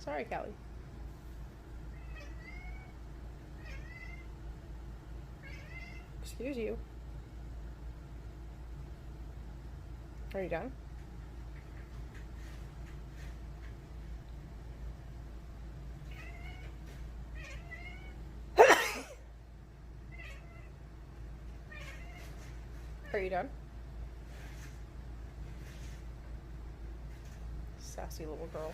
Sorry, Callie. Excuse you. Are you done? Are you done? Sassy little girl.